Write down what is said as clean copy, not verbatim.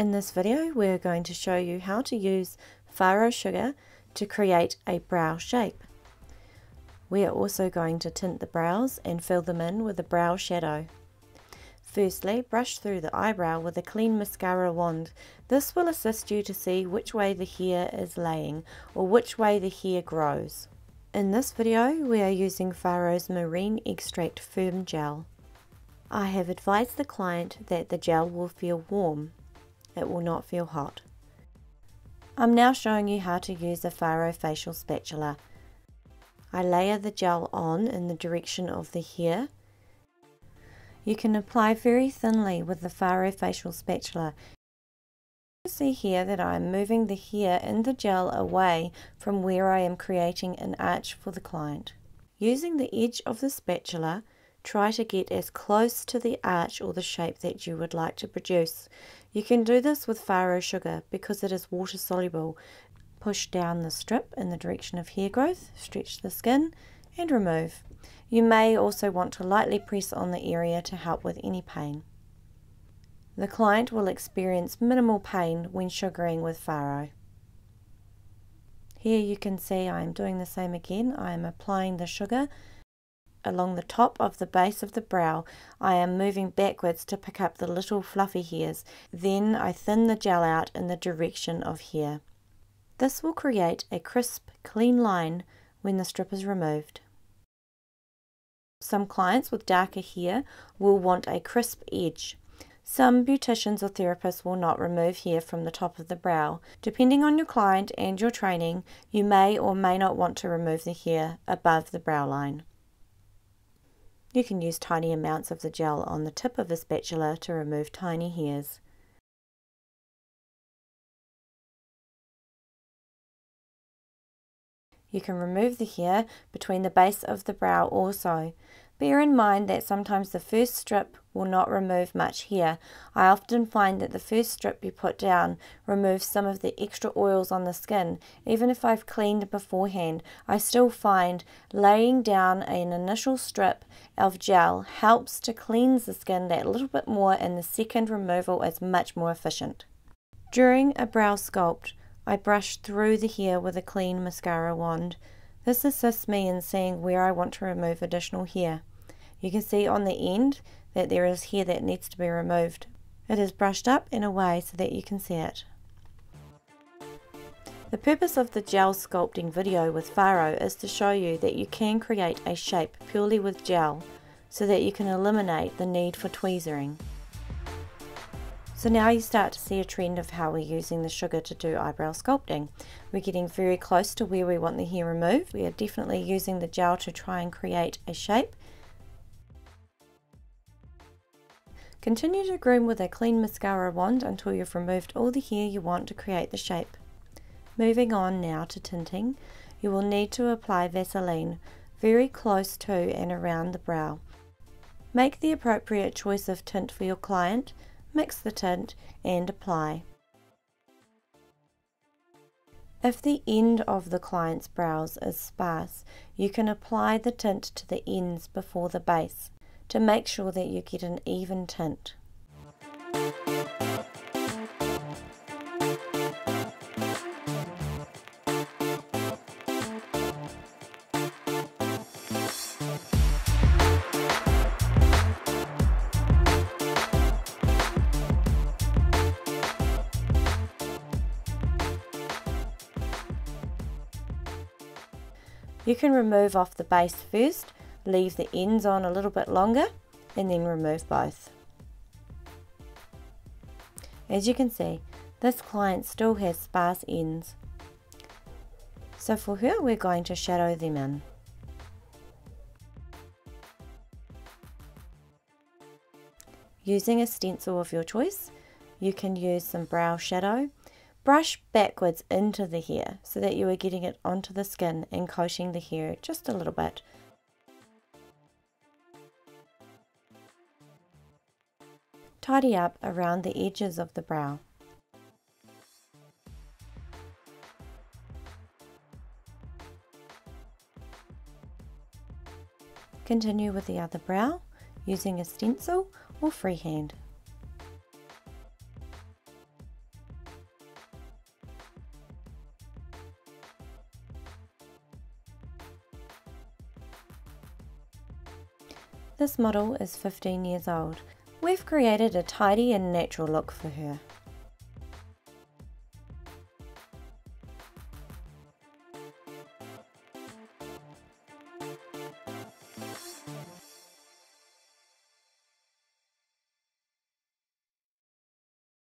In this video we're going to show you how to use Pharo sugar to create a brow shape. We are also going to tint the brows and fill them in with a brow shadow. Firstly, brush through the eyebrow with a clean mascara wand. This will assist you to see which way the hair is laying or which way the hair grows. In this video we are using Pharo's Marine Extract Firm Gel. I have advised the client that the gel will feel warm. It will not feel hot. I'm now showing you how to use a Pharo facial spatula. I layer the gel on in the direction of the hair. You can apply very thinly with the Pharo facial spatula. You can see here that I am moving the hair in the gel away from where I am creating an arch for the client. Using the edge of the spatula, try to get as close to the arch or the shape that you would like to produce. You can do this with Pharo sugar because it is water soluble. Push down the strip in the direction of hair growth, stretch the skin and remove. You may also want to lightly press on the area to help with any pain. The client will experience minimal pain when sugaring with Pharo. Here you can see I am doing the same again. I am applying the sugar along the top of the base of the brow. I am moving backwards to pick up the little fluffy hairs. Then I thin the gel out in the direction of hair. This will create a crisp, clean line when the strip is removed. Some clients with darker hair will want a crisp edge. Some beauticians or therapists will not remove hair from the top of the brow. Depending on your client and your training, you may or may not want to remove the hair above the brow line. You can use tiny amounts of the gel on the tip of the spatula to remove tiny hairs. You can remove the hair between the base of the brow also. Bear in mind that sometimes the first strip will not remove much hair. I often find that the first strip you put down removes some of the extra oils on the skin. Even if I've cleaned beforehand, I still find laying down an initial strip of gel helps to cleanse the skin that little bit more, and the second removal is much more efficient. During a brow sculpt, I brush through the hair with a clean mascara wand. This assists me in seeing where I want to remove additional hair. You can see on the end that there is hair that needs to be removed. It is brushed up in a way so that you can see it. The purpose of the gel sculpting video with Pharo is to show you that you can create a shape purely with gel so that you can eliminate the need for tweezering. So now you start to see a trend of how we're using the sugar to do eyebrow sculpting. We're getting very close to where we want the hair removed. We are definitely using the gel to try and create a shape. Continue to groom with a clean mascara wand until you've removed all the hair you want to create the shape. Moving on now to tinting, you will need to apply Vaseline very close to and around the brow. Make the appropriate choice of tint for your client. Mix the tint and apply. If the end of the client's brows is sparse, you can apply the tint to the ends before the base to make sure that you get an even tint. You can remove off the base first, leave the ends on a little bit longer, and then remove both. As you can see, this client still has sparse ends. So for her, we're going to shadow them in. Using a stencil of your choice, you can use some brow shadow. Brush backwards into the hair so that you are getting it onto the skin and coating the hair just a little bit. Tidy up around the edges of the brow. Continue with the other brow using a stencil or freehand. This model is 15 years old. We've created a tidy and natural look for her.